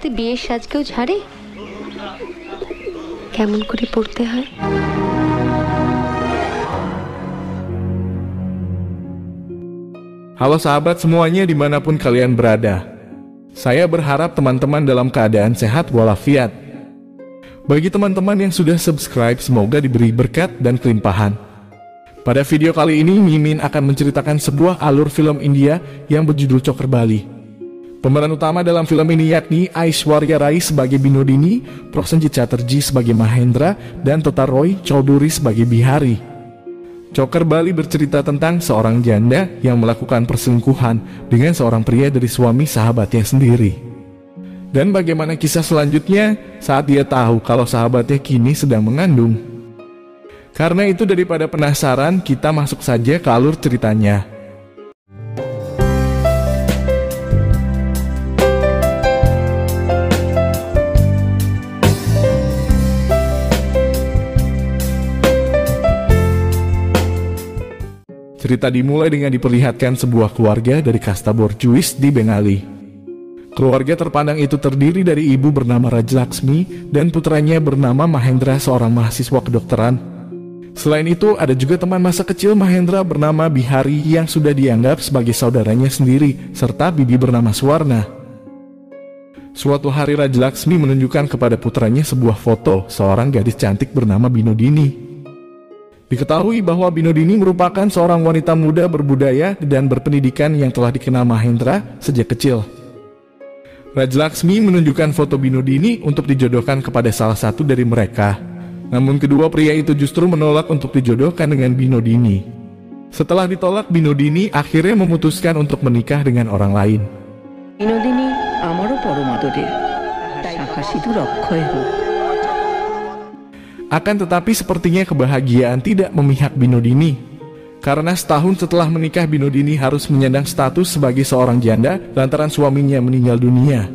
বাড়িতে বিয়ের সাজ কেউ ঝাড়ে? কেমন করে পড়তে হয়? Halo sahabat semuanya dimanapun kalian berada. Saya berharap teman-teman dalam keadaan sehat walafiat. Bagi teman-teman yang sudah subscribe, semoga diberi berkat dan kelimpahan. Pada video kali ini, Mimin akan menceritakan sebuah alur film India yang berjudul Coker Bali. Pemeran utama dalam film ini yakni Aishwarya Rai sebagai Binodini, Prosenjit Chatterjee sebagai Mahendra, dan Tota Roy Choudhury sebagai Bihari. Coker Bali bercerita tentang seorang janda yang melakukan perselingkuhan dengan seorang pria dari suami sahabatnya sendiri. Dan bagaimana kisah selanjutnya saat dia tahu kalau sahabatnya kini sedang mengandung. Karena itu daripada penasaran, kita masuk saja ke alur ceritanya. Cerita dimulai dengan diperlihatkan sebuah keluarga dari kasta borjuis di Bengali. Keluarga terpandang itu terdiri dari ibu bernama Rajlaksmi dan putranya bernama Mahendra, seorang mahasiswa kedokteran. Selain itu, ada juga teman masa kecil Mahendra bernama Bihari yang sudah dianggap sebagai saudaranya sendiri, serta bibi bernama Swarna. Suatu hari Rajlaksmi menunjukkan kepada putranya sebuah foto seorang gadis cantik bernama Binodini. Diketahui bahwa Binodini merupakan seorang wanita muda berbudaya dan berpendidikan yang telah dikenal Mahendra sejak kecil. Rajlaksmi menunjukkan foto Binodini untuk dijodohkan kepada salah satu dari mereka. Namun kedua pria itu justru menolak untuk dijodohkan dengan Binodini. Setelah ditolak, Binodini akhirnya memutuskan untuk menikah dengan orang lain. Binodini, আমারও পরম আদরের, শাখা সিঁদুর অক্ষয় হোক। Akan tetapi sepertinya kebahagiaan tidak memihak Binodini. Karena setahun setelah menikah, Binodini harus menyandang status sebagai seorang janda lantaran suaminya meninggal dunia.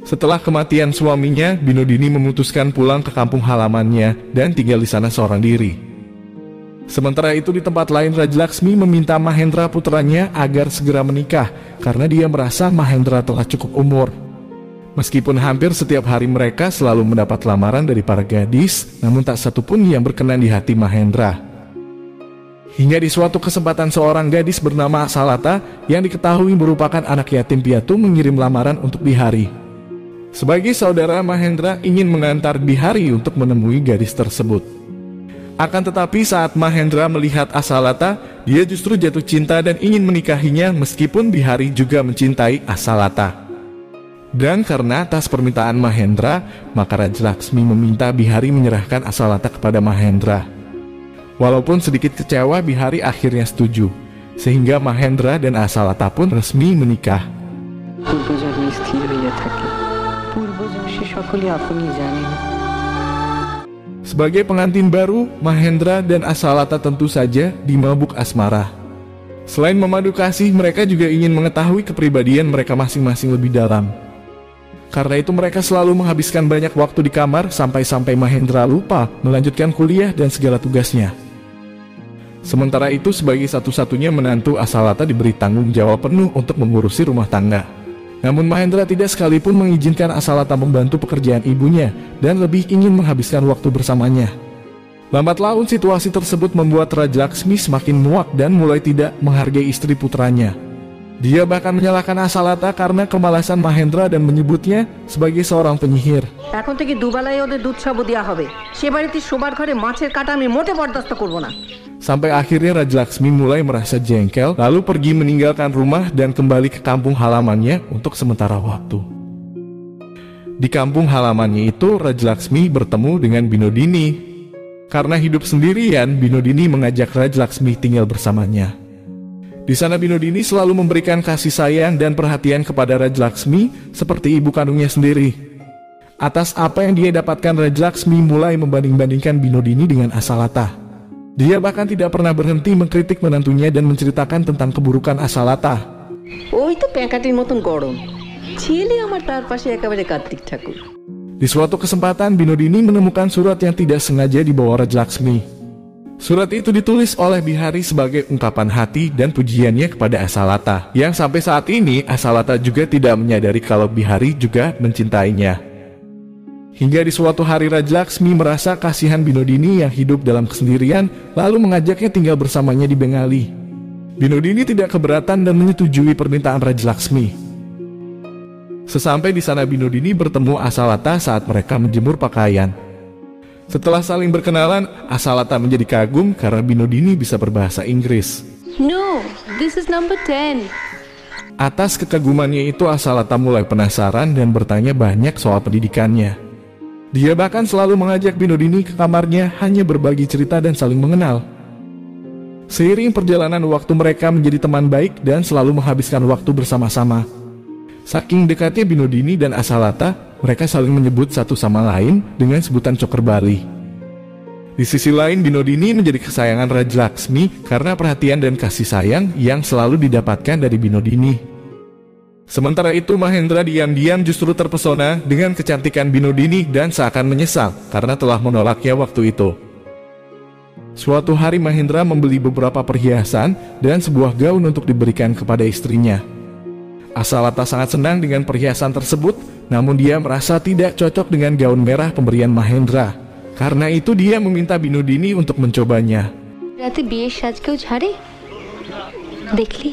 Setelah kematian suaminya, Binodini memutuskan pulang ke kampung halamannya dan tinggal di sana seorang diri. Sementara itu di tempat lain, Rajlaksmi meminta Mahendra putranya agar segera menikah karena dia merasa Mahendra telah cukup umur. Meskipun hampir setiap hari mereka selalu mendapat lamaran dari para gadis, namun tak satu pun yang berkenan di hati Mahendra. Hingga di suatu kesempatan seorang gadis bernama Asalata yang diketahui merupakan anak yatim piatu mengirim lamaran untuk Bihari. Sebagai saudara, Mahendra ingin mengantar Bihari untuk menemui gadis tersebut. Akan tetapi saat Mahendra melihat Asalata, dia justru jatuh cinta dan ingin menikahinya meskipun Bihari juga mencintai Asalata. Dan karena atas permintaan Mahendra, maka Rajlaksmi meminta Bihari menyerahkan Asalata kepada Mahendra. Walaupun sedikit kecewa, Bihari akhirnya setuju, sehingga Mahendra dan Asalata pun resmi menikah. Sebagai pengantin baru, Mahendra dan Asalata tentu saja dimabuk asmara. Selain memadu kasih, mereka juga ingin mengetahui kepribadian mereka masing-masing lebih dalam. Karena itu mereka selalu menghabiskan banyak waktu di kamar sampai-sampai Mahendra lupa melanjutkan kuliah dan segala tugasnya. Sementara itu sebagai satu-satunya menantu, Asalata diberi tanggung jawab penuh untuk mengurusi rumah tangga. Namun Mahendra tidak sekalipun mengizinkan Asalata membantu pekerjaan ibunya dan lebih ingin menghabiskan waktu bersamanya. Lambat laun situasi tersebut membuat Rajlaksmi semakin muak dan mulai tidak menghargai istri putranya. Dia bahkan menyalahkan Asalata karena kemalasan Mahendra dan menyebutnya sebagai seorang penyihir. এখন থেকে দুবেলায় ওদের দুধ সাবু দেওয়া হবে। সে বাড়িতে শোবার ঘরে মাছের কাটা আমি মোটে বরদাস্ত করব না। Sampai akhirnya Rajlaksmi mulai merasa jengkel, lalu pergi meninggalkan rumah dan kembali ke kampung halamannya untuk sementara waktu. Di kampung halamannya itu, Rajlaksmi bertemu dengan Binodini. Karena hidup sendirian, Binodini mengajak Rajlaksmi tinggal bersamanya. Di sana Binodini selalu memberikan kasih sayang dan perhatian kepada Rajlaksmi seperti ibu kandungnya sendiri. Atas apa yang dia dapatkan, Rajlaksmi mulai membanding-bandingkan Binodini dengan Asalata. Dia bahkan tidak pernah berhenti mengkritik menantunya dan menceritakan tentang keburukan Asalata. ওই তো প্যাকাটির মতন গরম, ছেলে আমার তার পাশে একেবারে কার্তিক ঠাকুর। Di suatu kesempatan, Binodini menemukan surat yang tidak sengaja dibawa Rajlaksmi. Surat itu ditulis oleh Bihari sebagai ungkapan hati dan pujiannya kepada Asalata, yang sampai saat ini Asalata juga tidak menyadari kalau Bihari juga mencintainya. Hingga di suatu hari Raja Laksmi merasa kasihan Binodini yang hidup dalam kesendirian, lalu mengajaknya tinggal bersamanya di Bengali. Binodini tidak keberatan dan menyetujui permintaan Raja Laksmi. Sesampai di sana Binodini bertemu Asalata saat mereka menjemur pakaian. Setelah saling berkenalan, Asalata menjadi kagum karena Binodini bisa berbahasa Inggris. No, this is number 10. Atas kekagumannya itu Asalata mulai penasaran dan bertanya banyak soal pendidikannya. Dia bahkan selalu mengajak Binodini ke kamarnya hanya berbagi cerita dan saling mengenal. Seiring perjalanan waktu mereka menjadi teman baik dan selalu menghabiskan waktu bersama-sama. Saking dekatnya Binodini dan Asalata, mereka saling menyebut satu sama lain dengan sebutan Coker Bali. Di sisi lain, Binodini menjadi kesayangan Raja Laksmi karena perhatian dan kasih sayang yang selalu didapatkan dari Binodini. Sementara itu, Mahendra diam-diam justru terpesona dengan kecantikan Binodini dan seakan menyesal karena telah menolaknya waktu itu. Suatu hari Mahendra membeli beberapa perhiasan dan sebuah gaun untuk diberikan kepada istrinya. Asalata sangat senang dengan perhiasan tersebut, namun dia merasa tidak cocok dengan gaun merah pemberian Mahendra. Karena itu dia meminta Binodini untuk mencobanya. রাতে বিয়ের সাজ কেউ ঝাড়ে? দেখলি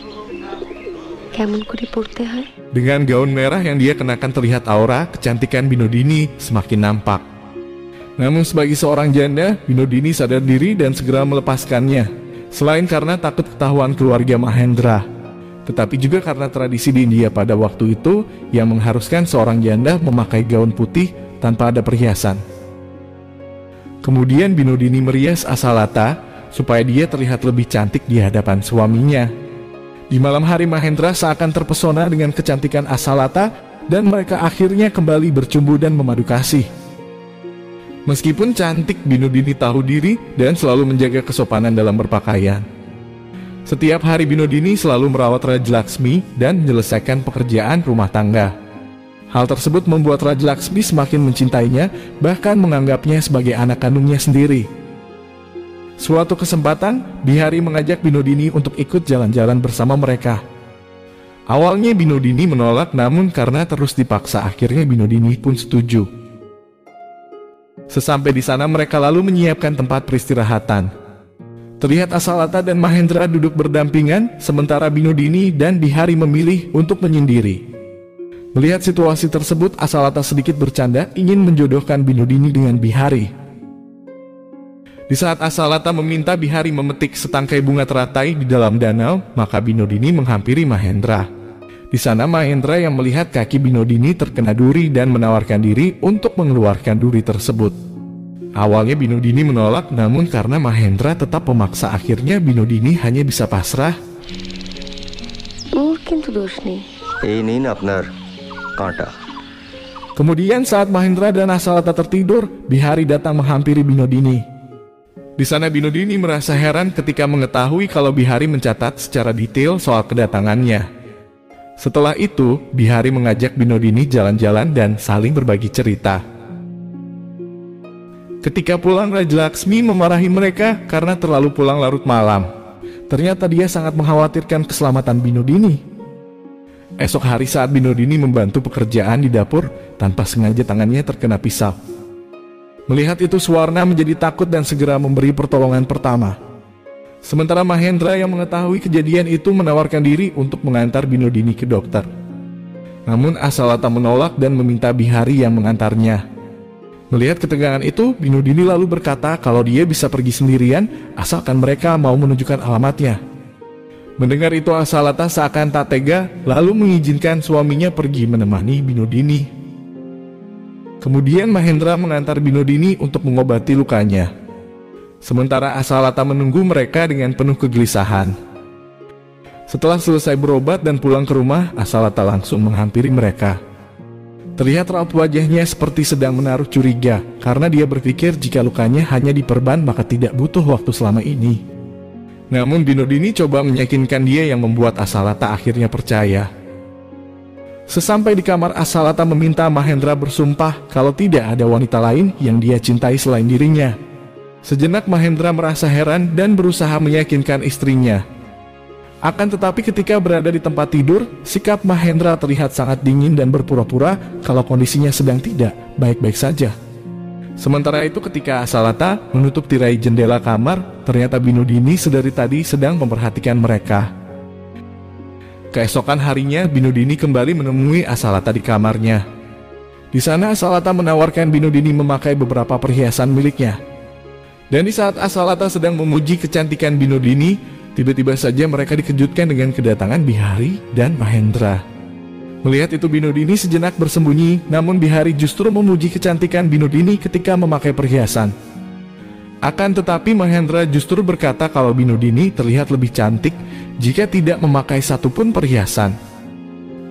কেমন করে পড়তে হয়? Dengan gaun merah yang dia kenakan terlihat aura kecantikan Binodini semakin nampak. Namun sebagai seorang janda, Binodini sadar diri dan segera melepaskannya. Selain karena takut ketahuan keluarga Mahendra, tetapi juga karena tradisi di India pada waktu itu yang mengharuskan seorang janda memakai gaun putih tanpa ada perhiasan. Kemudian Binodini merias Asalata supaya dia terlihat lebih cantik di hadapan suaminya. Di malam hari Mahendra seakan terpesona dengan kecantikan Asalata dan mereka akhirnya kembali bercumbu dan memadu kasih. Meskipun cantik, Binodini tahu diri dan selalu menjaga kesopanan dalam berpakaian. Setiap hari Binodini selalu merawat Raja Laksmi dan menyelesaikan pekerjaan rumah tangga. Hal tersebut membuat Raja Laksmi semakin mencintainya, bahkan menganggapnya sebagai anak kandungnya sendiri. Suatu kesempatan, Bihari mengajak Binodini untuk ikut jalan-jalan bersama mereka. Awalnya Binodini menolak, namun karena terus dipaksa akhirnya Binodini pun setuju. Sesampai di sana mereka lalu menyiapkan tempat peristirahatan. Terlihat Asalata dan Mahendra duduk berdampingan, sementara Binodini dan Bihari memilih untuk menyendiri. Melihat situasi tersebut, Asalata sedikit bercanda ingin menjodohkan Binodini dengan Bihari. Di saat Asalata meminta Bihari memetik setangkai bunga teratai di dalam danau, maka Binodini menghampiri Mahendra. Di sana Mahendra yang melihat kaki Binodini terkena duri dan menawarkan diri untuk mengeluarkan duri tersebut. Awalnya Binodini menolak, namun karena Mahendra tetap memaksa, akhirnya Binodini hanya bisa pasrah. ওর কিন্তু দোষ নেই। এই নিন আপনার কাঁটা। Kemudian saat Mahendra dan Asalata tertidur, Bihari datang menghampiri Binodini. Di sana Binodini merasa heran ketika mengetahui kalau Bihari mencatat secara detail soal kedatangannya. Setelah itu, Bihari mengajak Binodini jalan-jalan dan saling berbagi cerita. Ketika pulang, Raja Laksmi memarahi mereka karena terlalu pulang larut malam. Ternyata dia sangat mengkhawatirkan keselamatan Binodini. Esok hari saat Binodini membantu pekerjaan di dapur, tanpa sengaja tangannya terkena pisau. Melihat itu Suwarna menjadi takut dan segera memberi pertolongan pertama. Sementara Mahendra yang mengetahui kejadian itu menawarkan diri untuk mengantar Binodini ke dokter. Namun Asalata menolak dan meminta Bihari yang mengantarnya. Melihat ketegangan itu, Binodini lalu berkata kalau dia bisa pergi sendirian asalkan mereka mau menunjukkan alamatnya. Mendengar itu Asalata seakan tak tega, lalu mengizinkan suaminya pergi menemani Binodini. Kemudian Mahendra mengantar Binodini untuk mengobati lukanya. Sementara Asalata menunggu mereka dengan penuh kegelisahan. Setelah selesai berobat dan pulang ke rumah, Asalata langsung menghampiri mereka. Terlihat raut wajahnya seperti sedang menaruh curiga, karena dia berpikir jika lukanya hanya diperban maka tidak butuh waktu selama ini. Namun Binodini coba meyakinkan dia yang membuat Asalata akhirnya percaya. Sesampai di kamar, Asalata meminta Mahendra bersumpah kalau tidak ada wanita lain yang dia cintai selain dirinya. Sejenak Mahendra merasa heran dan berusaha meyakinkan istrinya. Akan tetapi ketika berada di tempat tidur, sikap Mahendra terlihat sangat dingin dan berpura-pura kalau kondisinya sedang tidak baik-baik saja. Sementara itu ketika Asalata menutup tirai jendela kamar, ternyata Binodini sedari tadi sedang memperhatikan mereka. Keesokan harinya Binodini kembali menemui Asalata di kamarnya. Di sana Asalata menawarkan Binodini memakai beberapa perhiasan miliknya. Dan di saat Asalata sedang memuji kecantikan Binodini, tiba-tiba saja mereka dikejutkan dengan kedatangan Bihari dan Mahendra. Melihat itu Binodini sejenak bersembunyi, namun Bihari justru memuji kecantikan Binodini ketika memakai perhiasan. Akan tetapi Mahendra justru berkata kalau Binodini terlihat lebih cantik jika tidak memakai satupun perhiasan.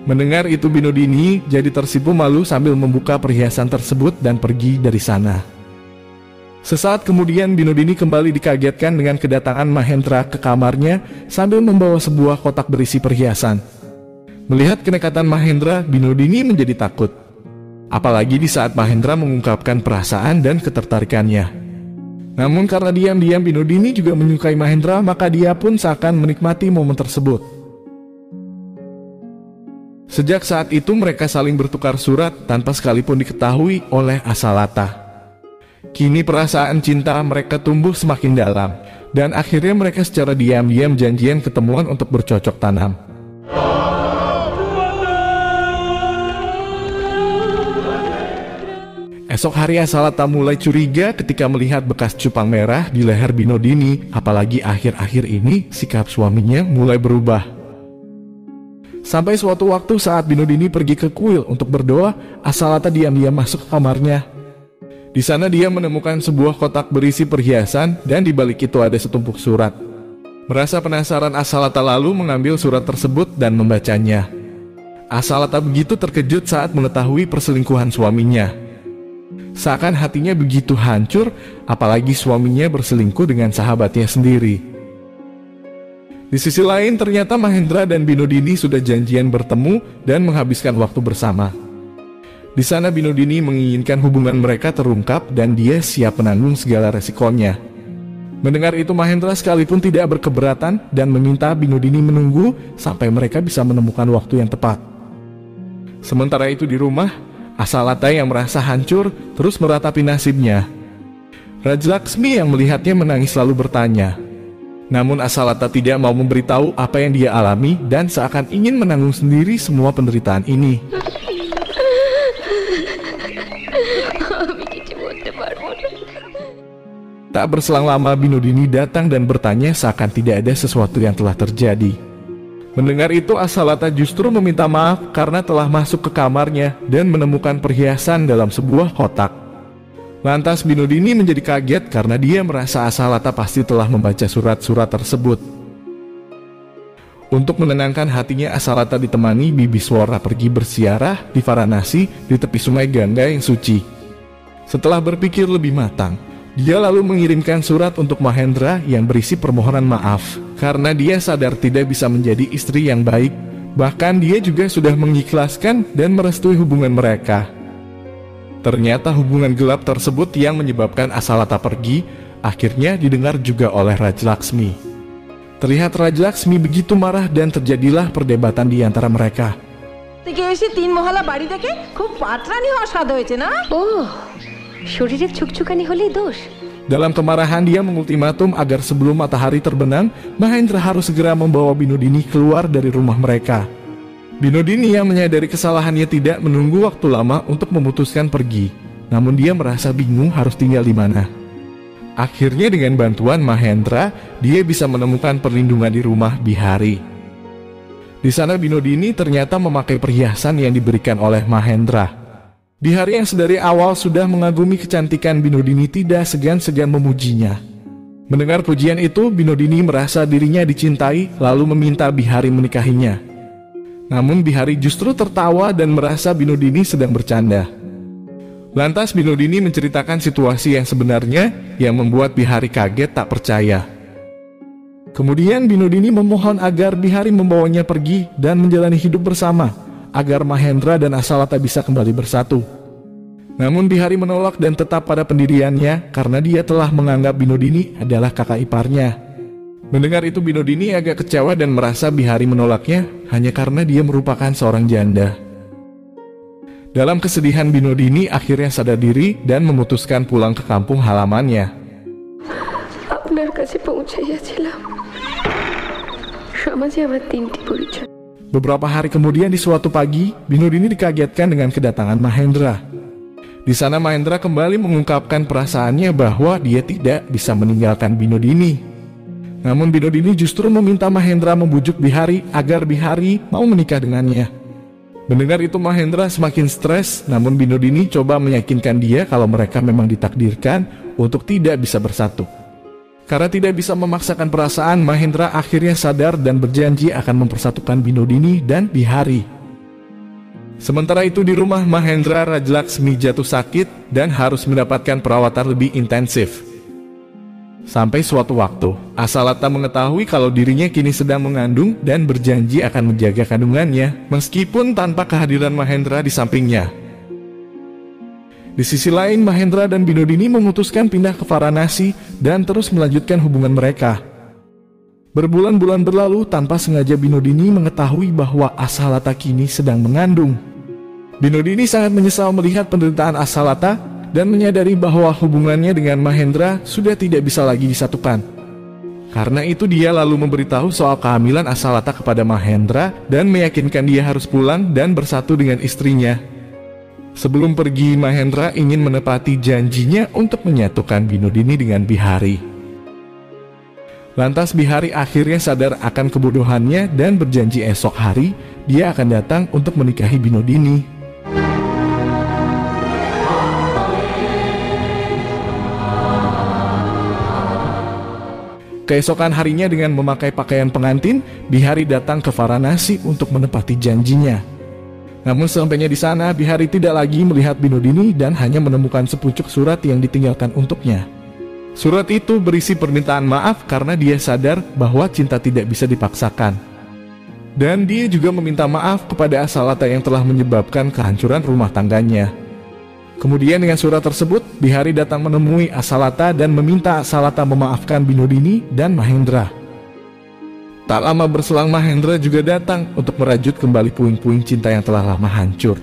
Mendengar itu Binodini jadi tersipu malu sambil membuka perhiasan tersebut dan pergi dari sana. Sesaat kemudian Binodini kembali dikagetkan dengan kedatangan Mahendra ke kamarnya sambil membawa sebuah kotak berisi perhiasan. Melihat kenekatan Mahendra, Binodini menjadi takut. Apalagi di saat Mahendra mengungkapkan perasaan dan ketertarikannya. Namun karena diam-diam Binodini juga menyukai Mahendra, maka dia pun seakan menikmati momen tersebut. Sejak saat itu mereka saling bertukar surat tanpa sekalipun diketahui oleh Asalata. Kini perasaan cinta mereka tumbuh semakin dalam, dan akhirnya mereka secara diam-diam janjian ketemuan untuk bercocok tanam. Esok hari Asalata mulai curiga ketika melihat bekas cupang merah di leher Binodini, apalagi akhir-akhir ini sikap suaminya mulai berubah. Sampai suatu waktu saat Binodini pergi ke kuil untuk berdoa, Asalata diam-diam masuk ke kamarnya. Di sana dia menemukan sebuah kotak berisi perhiasan dan di balik itu ada setumpuk surat. Merasa penasaran Asalata lalu mengambil surat tersebut dan membacanya. Asalata begitu terkejut saat mengetahui perselingkuhan suaminya. Seakan hatinya begitu hancur, apalagi suaminya berselingkuh dengan sahabatnya sendiri. Di sisi lain ternyata Mahendra dan Binodini sudah janjian bertemu dan menghabiskan waktu bersama. Di sana Binodini menginginkan hubungan mereka terungkap dan dia siap menanggung segala resikonya. Mendengar itu Mahendra sekalipun tidak berkeberatan dan meminta Binodini menunggu sampai mereka bisa menemukan waktu yang tepat. Sementara itu di rumah, Asalata yang merasa hancur terus meratapi nasibnya. Rajlaksmi yang melihatnya menangis lalu bertanya. Namun Asalata tidak mau memberitahu apa yang dia alami dan seakan ingin menanggung sendiri semua penderitaan ini. Tak berselang lama Binodini datang dan bertanya seakan tidak ada sesuatu yang telah terjadi. Mendengar itu Asalata justru meminta maaf karena telah masuk ke kamarnya dan menemukan perhiasan dalam sebuah kotak. Lantas Binodini menjadi kaget karena dia merasa Asalata pasti telah membaca surat-surat tersebut. Untuk menenangkan hatinya Asalata ditemani Bibiswara pergi bersiarah di Varanasi di tepi sungai Gangga yang suci. Setelah berpikir lebih matang, dia lalu mengirimkan surat untuk Mahendra yang berisi permohonan maaf karena dia sadar tidak bisa menjadi istri yang baik. Bahkan dia juga sudah mengikhlaskan dan merestui hubungan mereka. Ternyata hubungan gelap tersebut yang menyebabkan Asalata pergi akhirnya didengar juga oleh Rajlaksmi. Terlihat Rajlaksmi begitu marah dan terjadilah perdebatan di antara mereka. Oh, শরীরে চুকচুকানি হলেই দোষ। Dalam kemarahan dia mengultimatum agar sebelum matahari terbenam, Mahendra harus segera membawa Binodini keluar dari rumah mereka. Binodini yang menyadari kesalahannya tidak menunggu waktu lama untuk memutuskan pergi. Namun dia merasa bingung harus tinggal di mana. Akhirnya dengan bantuan Mahendra, dia bisa menemukan perlindungan di rumah Bihari. Di sana Binodini ternyata memakai perhiasan yang diberikan oleh Mahendra. Bihari yang sedari awal sudah mengagumi kecantikan Binodini tidak segan-segan memujinya. Mendengar pujian itu, Binodini merasa dirinya dicintai lalu meminta Bihari menikahinya. Namun Bihari justru tertawa dan merasa Binodini sedang bercanda. Lantas Binodini menceritakan situasi yang sebenarnya yang membuat Bihari kaget tak percaya. Kemudian Binodini memohon agar Bihari membawanya pergi dan menjalani hidup bersama, agar Mahendra dan Asalata bisa kembali bersatu. Namun Bihari menolak dan tetap pada pendiriannya karena dia telah menganggap Binodini adalah kakak iparnya. Mendengar itu Binodini agak kecewa dan merasa Bihari menolaknya hanya karena dia merupakan seorang janda. Dalam kesedihan Binodini akhirnya sadar diri dan memutuskan pulang ke kampung halamannya. আপনার কাছে পৌঁছাইয়াছিলাম সমাজে আমার 3টি পরিচয়। Beberapa hari kemudian di suatu pagi, Binodini dikagetkan dengan kedatangan Mahendra. Di sana Mahendra kembali mengungkapkan perasaannya bahwa dia tidak bisa meninggalkan Binodini. Namun Binodini justru meminta Mahendra membujuk Bihari agar Bihari mau menikah dengannya. Mendengar itu Mahendra semakin stres, namun Binodini coba meyakinkan dia kalau mereka memang ditakdirkan untuk tidak bisa bersatu. Karena tidak bisa memaksakan perasaan, Mahendra akhirnya sadar dan berjanji akan mempersatukan Binodini dan Bihari. Sementara itu di rumah Mahendra, Rajlaksmi jatuh sakit dan harus mendapatkan perawatan lebih intensif. Sampai suatu waktu, Asalata mengetahui kalau dirinya kini sedang mengandung dan berjanji akan menjaga kandungannya meskipun tanpa kehadiran Mahendra di sampingnya. Di sisi lain, Mahendra dan Binodini memutuskan pindah ke Varanasi dan terus melanjutkan hubungan mereka. Berbulan-bulan berlalu tanpa sengaja Binodini mengetahui bahwa Asalata kini sedang mengandung. Binodini sangat menyesal melihat penderitaan Asalata dan menyadari bahwa hubungannya dengan Mahendra sudah tidak bisa lagi disatukan. Karena itu dia lalu memberitahu soal kehamilan Asalata kepada Mahendra dan meyakinkan dia harus pulang dan bersatu dengan istrinya. Sebelum pergi, Mahendra ingin menepati janjinya untuk menyatukan Binodini dengan Bihari. Lantas Bihari akhirnya sadar akan kebodohannya dan berjanji esok hari dia akan datang untuk menikahi Binodini. Keesokan harinya dengan memakai pakaian pengantin, Bihari datang ke Varanasi untuk menepati janjinya. Namun sampainya di sana, Bihari tidak lagi melihat Binodini dan hanya menemukan sepucuk surat yang ditinggalkan untuknya. Surat itu berisi permintaan maaf karena dia sadar bahwa cinta tidak bisa dipaksakan. Dan dia juga meminta maaf kepada Asalata yang telah menyebabkan kehancuran rumah tangganya. Kemudian dengan surat tersebut, Bihari datang menemui Asalata dan meminta Asalata memaafkan Binodini dan Mahendra. Tak lama berselang Mahendra juga datang untuk merajut kembali puing-puing cinta yang telah lama hancur.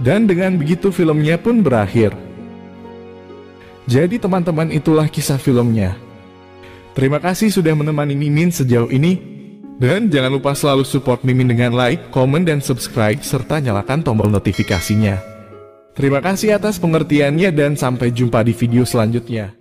Dan dengan begitu filmnya pun berakhir. Jadi teman-teman, itulah kisah filmnya. Terima kasih sudah menemani Mimin sejauh ini. Dan jangan lupa selalu support Mimin dengan like, komen, dan subscribe serta nyalakan tombol notifikasinya. Terima kasih atas pengertiannya dan sampai jumpa di video selanjutnya.